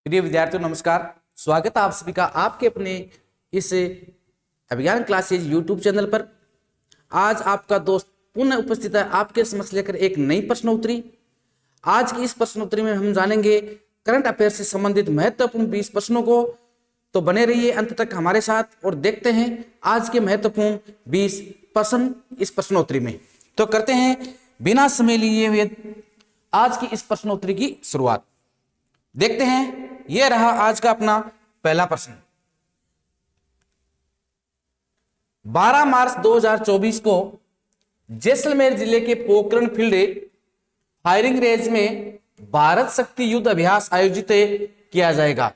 प्रिय विद्यार्थियों नमस्कार। स्वागत है आप सभी का आपके अपने इस अभिज्ञान क्लासेज यूट्यूब चैनल पर। आज आपका दोस्त पुनः उपस्थित है आपके समक्ष लेकर एक नई प्रश्नोत्तरी। आज की इस प्रश्नोत्तरी में हम जानेंगे करंट अफेयर से संबंधित महत्वपूर्ण 20 प्रश्नों को। तो बने रहिए अंत तक हमारे साथ और देखते हैं आज के महत्वपूर्ण 20 प्रश्न इस प्रश्नोत्तरी में। तो करते हैं बिना समय लिए हुए आज की इस प्रश्नोत्तरी की शुरुआत। देखते हैं, यह रहा आज का अपना पहला प्रश्न। 12 मार्च 2024 को जैसलमेर जिले के पोखरण फील्ड फायरिंग रेंज में भारत शक्ति युद्ध अभ्यास आयोजित किया जाएगा।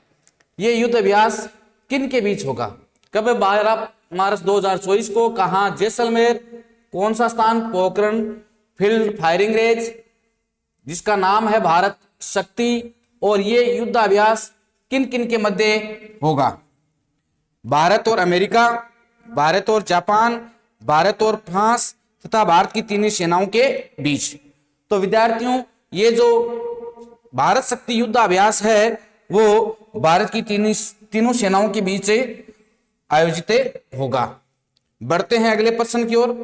यह युद्ध अभ्यास किन के बीच होगा? कब? 12 मार्च 2024 को। कहां? जैसलमेर। कौन सा स्थान? पोखरण फील्ड फायरिंग रेंज, जिसका नाम है भारत शक्ति। और ये युद्ध अभ्यास किन किन के मध्य होगा? भारत और अमेरिका, भारत और जापान, भारत और फ्रांस तथा भारत की तीनों सेनाओं के बीच। तो विद्यार्थियों, ये जो भारत शक्ति युद्ध अभ्यास है वो भारत की तीनों सेनाओं के बीच आयोजित होगा। बढ़ते हैं अगले प्रश्न की ओर।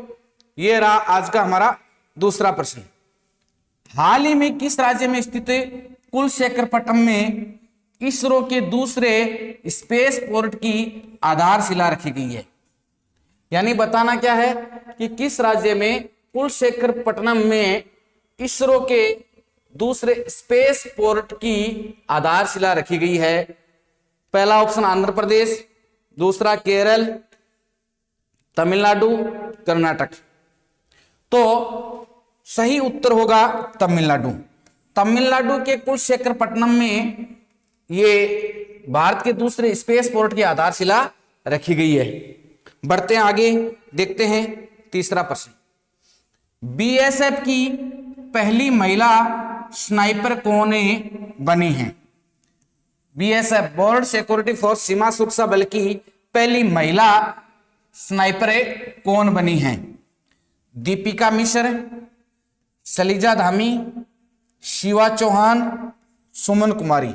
यह रहा आज का हमारा दूसरा प्रश्न। हाल ही में किस राज्य में स्थित कुलशेखरपट्टनम में इसरो के दूसरे स्पेस पोर्ट की आधारशिला रखी गई है? यानी बताना क्या है कि किस राज्य में कुलशेखरपट्टनम में इसरो के दूसरे स्पेस पोर्ट की आधारशिला रखी गई है। पहला ऑप्शन आंध्र प्रदेश, दूसरा केरल, तमिलनाडु, कर्नाटक। तो सही उत्तर होगा तमिलनाडु। तमिलनाडु के कुलशेखरपट्टनम में ये भारत के दूसरे स्पेस पोर्ट की आधारशिला रखी गई है। बढ़ते हैं आगे, देखते हैं तीसरा प्रश्न। बीएसएफ की पहली महिला स्नाइपर कौन बनी है? बीएसएफ बॉर्डर सिक्योरिटी फोर्स सीमा सुरक्षा बल की पहली महिला स्नाइपर कौन बनी है? दीपिका मिश्र, शैलजा धामी, शिवा चौहान, सुमन कुमारी।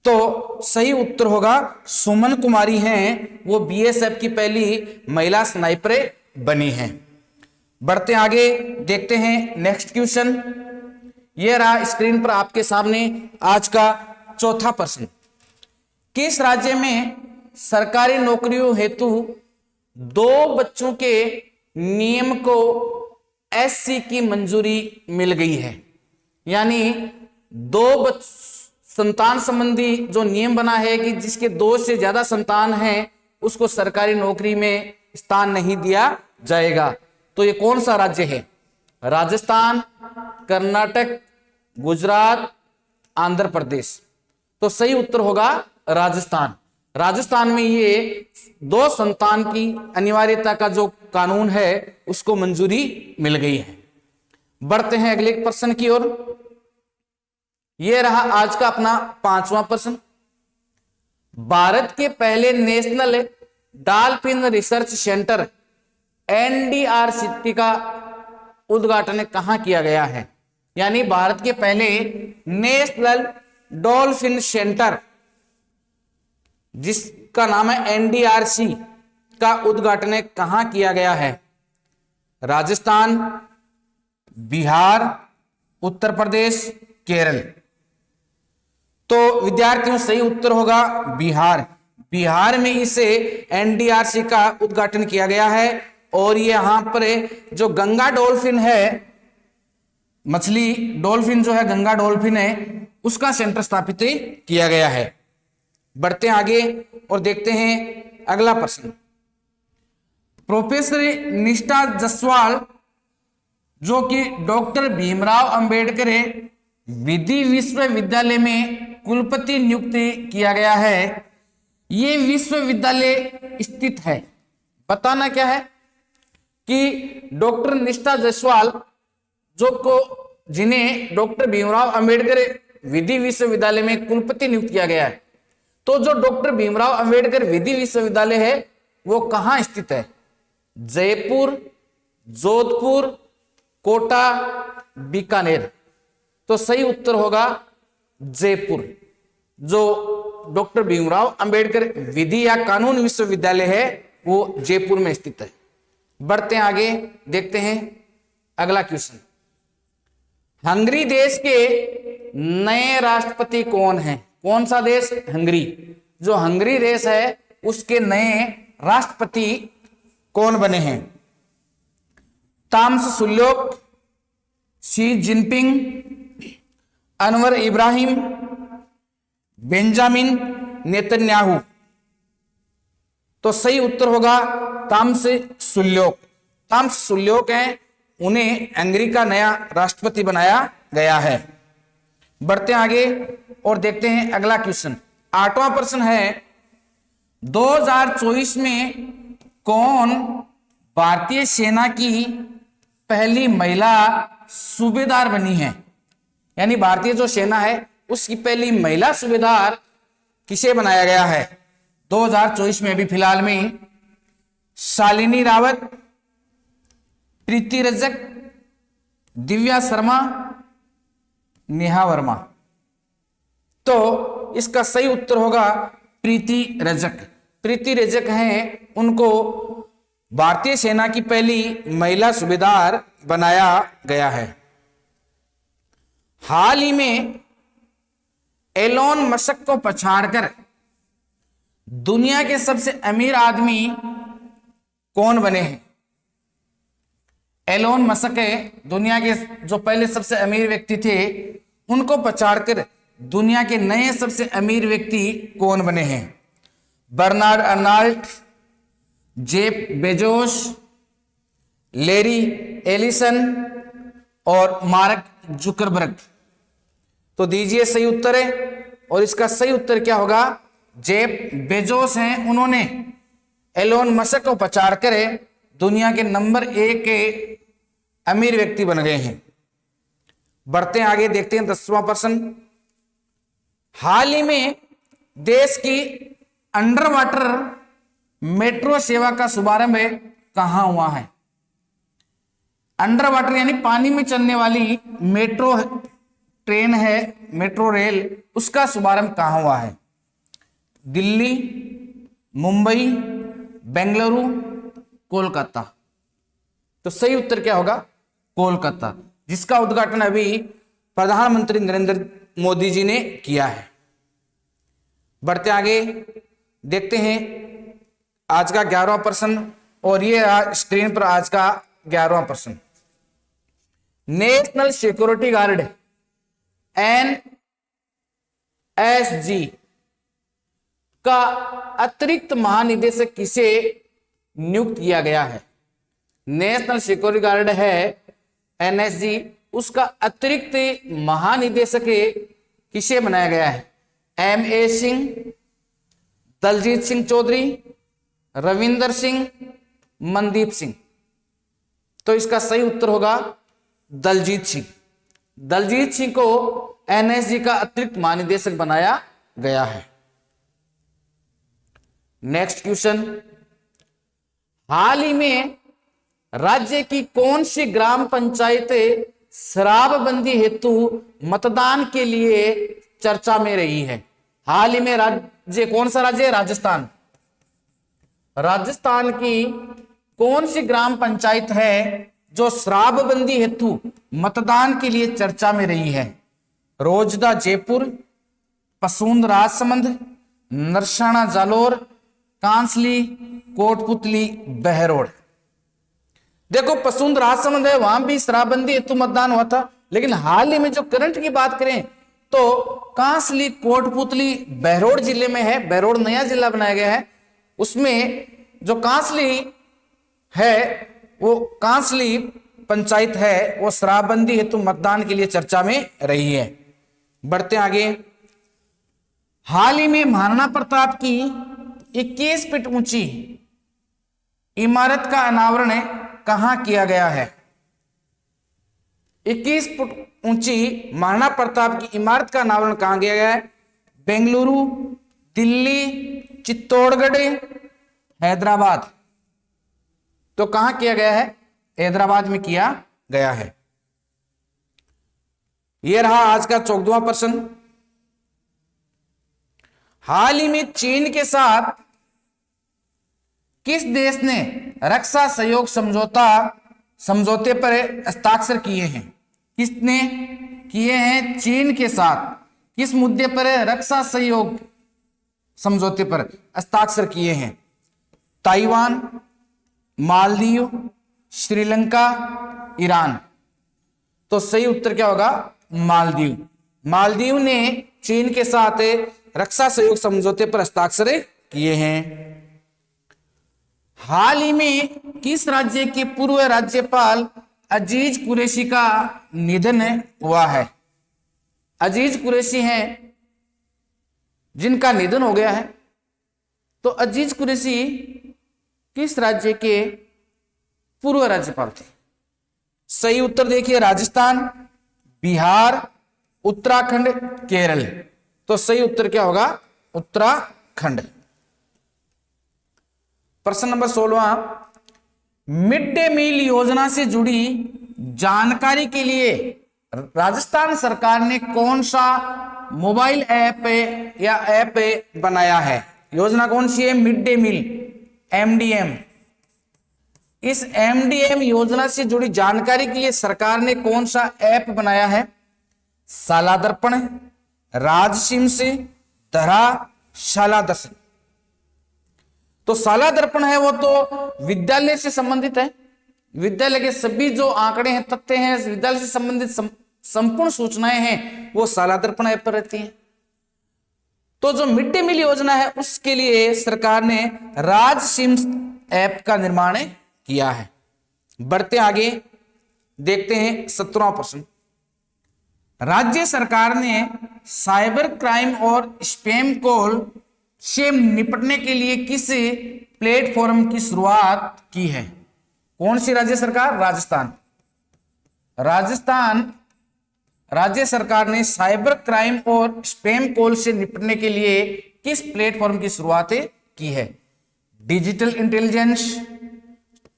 तो सही उत्तर होगा सुमन कुमारी हैं, वो बीएसएफ की पहली महिला स्नाइपर बनी हैं। बढ़ते आगे, देखते हैं नेक्स्ट क्वेश्चन। यह रहा स्क्रीन पर आपके सामने आज का चौथा प्रश्न। किस राज्य में सरकारी नौकरियों हेतु 2 बच्चों के नियम को एससी की मंजूरी मिल गई है? यानी 2 संतान संबंधी जो नियम बना है कि जिसके 2 से ज्यादा संतान हैं उसको सरकारी नौकरी में स्थान नहीं दिया जाएगा। तो ये कौन सा राज्य है? राजस्थान, कर्नाटक, गुजरात, आंध्र प्रदेश। तो सही उत्तर होगा राजस्थान। राजस्थान में ये 2 संतान की अनिवार्यता का जो कानून है उसको मंजूरी मिल गई है। बढ़ते हैं अगले प्रश्न की ओर। यह रहा आज का अपना 5वां प्रश्न। भारत के पहले नेशनल डॉल्फिन रिसर्च सेंटर एनडीआरसी का उद्घाटन कहां किया गया है? यानी भारत के पहले नेशनल डॉल्फिन सेंटर जिसका नाम है एनडीआरसी का उद्घाटन कहां किया गया है? राजस्थान, बिहार, उत्तर प्रदेश, केरल। तो विद्यार्थियों सही उत्तर होगा बिहार। बिहार में इसे एनडीआरसी का उद्घाटन किया गया है। और यहां पर जो गंगा डॉल्फिन है, मछली डॉल्फिन जो है, गंगा डॉल्फिन है, उसका सेंटर स्थापित किया गया है। बढ़ते हैं आगे और देखते हैं अगला प्रश्न। प्रोफेसर निष्ठा जायसवाल जो कि डॉक्टर भीमराव अंबेडकर विधि विश्वविद्यालय में कुलपति नियुक्त किया गया है, ये विश्वविद्यालय स्थित है? बताना क्या है कि डॉक्टर निष्ठा जायसवाल जिन्हें डॉक्टर भीमराव अंबेडकर विधि विश्वविद्यालय में कुलपति नियुक्त किया गया है, तो जो डॉक्टर भीमराव अंबेडकर विधि विश्वविद्यालय है वो कहां स्थित है? जयपुर, जोधपुर, कोटा, बीकानेर। तो सही उत्तर होगा जयपुर। जो डॉक्टर भीमराव अंबेडकर विधि या कानून विश्वविद्यालय है वो जयपुर में स्थित है। बढ़ते हैं आगे, देखते हैं अगला क्वेश्चन। हंगरी देश के नए राष्ट्रपति कौन हैं? कौन सा देश? हंगरी। जो हंगरी देश है उसके नए राष्ट्रपति कौन बने हैं? Tamas Sulyok, Xi Jinping, Anwar Ibrahim, Benjamin Netanyahu. तो सही उत्तर होगा तामस सुल्योक। तामस सुल्योक हैं, उन्हें हंगरी का नया राष्ट्रपति बनाया गया है। बढ़ते आगे और देखते हैं अगला क्वेश्चन। 8वां प्रश्न है, 2024 में कौन भारतीय सेना की पहली महिला सूबेदार बनी है? यानी भारतीय जो सेना है उसकी पहली महिला सूबेदार किसे बनाया गया है 2024 में? अभी फिलहाल में शालिनी रावत, प्रीति रजक, दिव्या शर्मा, नेहा वर्मा। तो इसका सही उत्तर होगा प्रीति रजक। प्रीति रजक हैं, उनको भारतीय सेना की पहली महिला सूबेदार बनाया गया है। हाल ही में एलोन मस्क को पछाड़कर दुनिया के सबसे अमीर आदमी कौन बने हैं? एलोन मस्क दुनिया के जो पहले सबसे अमीर व्यक्ति थे, उनको पछाड़कर दुनिया के नए सबसे अमीर व्यक्ति कौन बने हैं? बर्नार्ड अर्नाल्ड, जेफ बेजोस, लेरी एलिसन और मार्क जुकरबर्ग। तो दीजिए सही उत्तर है, और इसका सही उत्तर क्या होगा? जेफ बेजोस हैं, उन्होंने एलोन मस्क को पछाड़कर दुनिया के नंबर 1 के अमीर व्यक्ति बन गए हैं। बढ़ते हैं आगे, देखते हैं 10वां प्रश्न। हाल ही में देश की अंडर वाटर मेट्रो सेवा का शुभारंभ कहां हुआ है? अंडर वाटर यानी पानी में चलने वाली मेट्रो ट्रेन है, मेट्रो रेल, उसका शुभारंभ कहां हुआ है? दिल्ली, मुंबई, बेंगलुरु, कोलकाता। तो सही उत्तर क्या होगा? कोलकाता, जिसका उद्घाटन अभी प्रधानमंत्री नरेंद्र मोदी जी ने किया है। बढ़ते आगे, देखते हैं आज का 11वां प्रश्न, और ये स्क्रीन पर आज का 11वां प्रश्न। नेशनल सिक्योरिटी गार्ड NSG का अतिरिक्त महानिदेशक किसे नियुक्त किया गया है? नेशनल सिक्योरिटी गार्ड है NSG, उसका अतिरिक्त महानिदेशक किसे बनाया गया है? MA सिंह, दलजीत सिंह चौधरी, रविंदर सिंह, मनदीप सिंह। तो इसका सही उत्तर होगा दलजीत सिंह। दलजीत सिंह को NSG का अतिरिक्त महानिदेशक बनाया गया है। Next question. हाल ही में राज्य की कौन सी ग्राम पंचायत शराबबंदी हेतु मतदान के लिए चर्चा में रही है? हाल ही में राज्य, कौन सा राज्य है? राजस्थान। राजस्थान की कौन सी ग्राम पंचायत है जो शराबबंदी हेतु मतदान के लिए चर्चा में रही है? रोजदा जयपुर, पसूंद राजसमंद, नरसाना जालोर, कांसली कोटपुतली बहरोड। देखो, पसूंद राजसमंद है, वहां भी शराबबंदी हेतु मतदान हुआ था, लेकिन हाल ही में जो करंट की बात करें तो कांसली कोटपुतली बहरोड जिले में है। बहरोड नया जिला बनाया गया है, उसमें जो कांसली है, वो कांसली पंचायत है, वो शराबबंदी हेतु मतदान के लिए चर्चा में रही है। बढ़ते आगे। हाल ही में महाराणा प्रताप की 21 फीट ऊंची इमारत का अनावरण कहां किया गया है? 21 फुट ऊंची महाराणा प्रताप की इमारत का अनावरण कहां किया गया है? बेंगलुरु, दिल्ली, चित्तौड़गढ़, हैदराबाद। तो कहां किया गया है? हैदराबाद में किया गया है। यह रहा आज का 14वां प्रश्न। हाल ही में चीन के साथ किस देश ने रक्षा सहयोग समझौते पर हस्ताक्षर किए हैं? किसने किए हैं? चीन के साथ किस मुद्दे पर रक्षा सहयोग समझौते पर हस्ताक्षर किए हैं? Taiwan, Maldives, Sri Lanka, Iran. तो सही उत्तर क्या होगा? मालदीव। मालदीव ने चीन के साथ रक्षा सहयोग समझौते पर हस्ताक्षर किए हैं। हाल ही में किस राज्य के पूर्व राज्यपाल अजीज कुरैशी का निधन हुआ है? अजीज कुरैशी हैं जिनका निधन हो गया है। तो अजीज कुरैशी किस राज्य के पूर्व राज्यपाल थे? सही उत्तर देखिए, राजस्थान, बिहार, उत्तराखंड, केरल। तो सही उत्तर क्या होगा? उत्तराखंड। प्रश्न नंबर 16, मिड डे मील योजना से जुड़ी जानकारी के लिए राजस्थान सरकार ने कौन सा मोबाइल ऐप बनाया है? योजना कौन सी है? Mid day meal, MDM. इस एमडीएम योजना से जुड़ी जानकारी के लिए सरकार ने कौन सा ऐप बनाया है? शाला दर्पण, राजसिम से, धरा, शाला दर्शन। तो शाला दर्पण है वो तो विद्यालय से संबंधित है। विद्यालय के सभी जो आंकड़े हैं, तथ्य हैं, विद्यालय से संबंधित संपूर्ण सूचनाएं हैं, वो शाला दर्पण ऐप पर रहती हैं। तो जो मिड डे मील योजना है उसके लिए सरकार ने राजसिम ऐप का निर्माण किया है। बढ़ते आगे, देखते हैं 17वां प्रश्न। राज्य सरकार ने साइबर क्राइम और स्पैम कॉल से निपटने के लिए किस प्लेटफॉर्म की शुरुआत की है? कौन सी राज्य सरकार? राजस्थान राज्य सरकार ने साइबर क्राइम और स्पैम कॉल से निपटने के लिए किस प्लेटफॉर्म की शुरुआत की है? डिजिटल इंटेलिजेंस,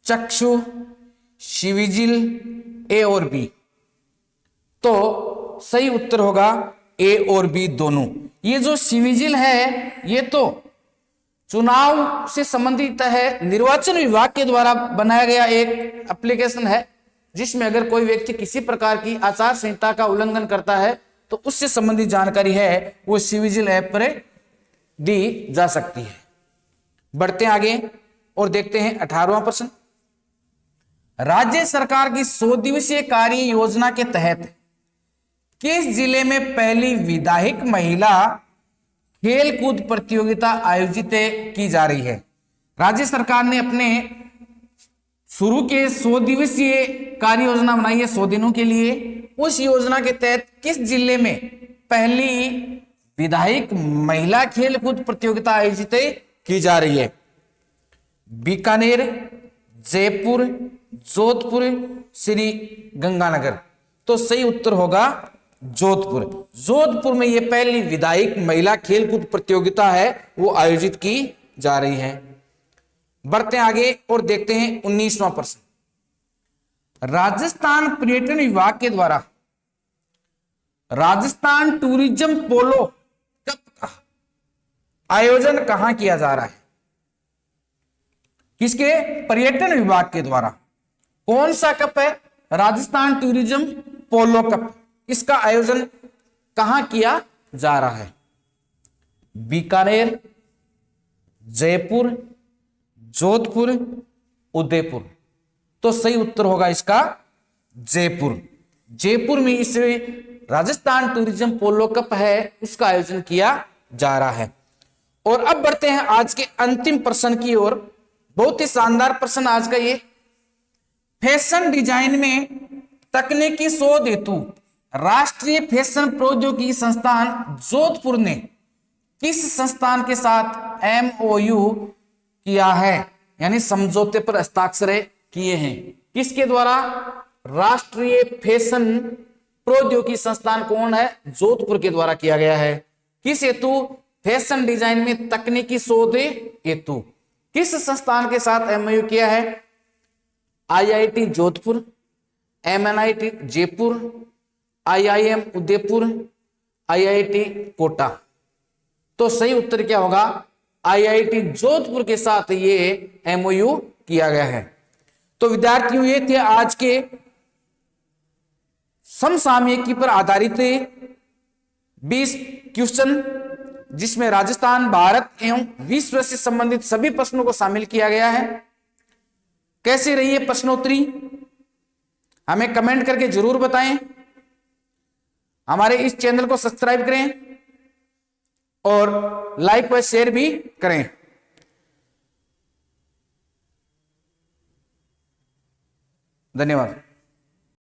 चक्षु, सिविजिल, ए और बी। तो सही उत्तर होगा ए और बी दोनों। ये जो सिविजिल है ये तो चुनाव से संबंधित है, निर्वाचन विभाग के द्वारा बनाया गया एक एप्लीकेशन है, जिसमें अगर कोई व्यक्ति किसी प्रकार की आचार संहिता का उल्लंघन करता है तो उससे संबंधित जानकारी है वो सिविजिल ऐप पर दी जा सकती है। बढ़ते आगे और देखते हैं 18वां प्रश्न। राज्य सरकार की 100 दिवसीय कार्य योजना के तहत किस जिले में पहली विधायक महिला खेल कूद प्रतियोगिता आयोजित की जा रही है? राज्य सरकार ने अपने शुरू के 100 दिवसीय कार्य योजना बनाई है 100 दिनों के लिए। उस योजना के तहत किस जिले में पहली विधायक महिला खेल कूद प्रतियोगिता आयोजित की जा रही है? बीकानेर, जयपुर, जोधपुर, श्री गंगानगर। तो सही उत्तर होगा जोधपुर। जोधपुर में ये पहली विधायक महिला खेलकूद प्रतियोगिता है वो आयोजित की जा रही है। बढ़ते आगे और देखते हैं 19वां प्रश्न। राजस्थान पर्यटन विभाग के द्वारा राजस्थान टूरिज्म पोलो कप का आयोजन कहां किया जा रहा है? किसके? पर्यटन विभाग के द्वारा। कौन सा कप है? राजस्थान टूरिज्म पोलो कप। इसका आयोजन कहां किया जा रहा है? बीकानेर, जयपुर, जोधपुर, उदयपुर। तो सही उत्तर होगा इसका जयपुर। जयपुर में इस राजस्थान टूरिज्म पोलो कप है उसका आयोजन किया जा रहा है। और अब बढ़ते हैं आज के अंतिम प्रश्न की ओर। बहुत ही शानदार प्रश्न आज का ये। फैशन डिजाइन में तकनीकी शोध हेतु राष्ट्रीय फैशन प्रौद्योगिकी संस्थान जोधपुर ने किस संस्थान के साथ MOU किया है, यानी समझौते पर हस्ताक्षर किए हैं? किसके द्वारा? राष्ट्रीय फैशन प्रौद्योगिकी संस्थान कौन है? जोधपुर के द्वारा किया गया है। किस हेतु? फैशन डिजाइन में तकनीकी शोध हेतु। किस संस्थान के साथ MOU किया है? IIT Jodhpur, MNIT Jaipur, IIM Udaipur, IIT Kota. तो सही उत्तर क्या होगा? आईआईटी जोधपुर के साथ ये एमओयू किया गया है। तो विद्यार्थियों, ये थे आज के समसामयिकी पर आधारित 20 क्वेश्चन, जिसमें राजस्थान, भारत एवं विश्व से संबंधित सभी प्रश्नों को शामिल किया गया है। कैसे रही है प्रश्नोत्तरी, हमें कमेंट करके जरूर बताएं। हमारे इस चैनल को सब्सक्राइब करें और लाइक व शेयर भी करें। धन्यवाद।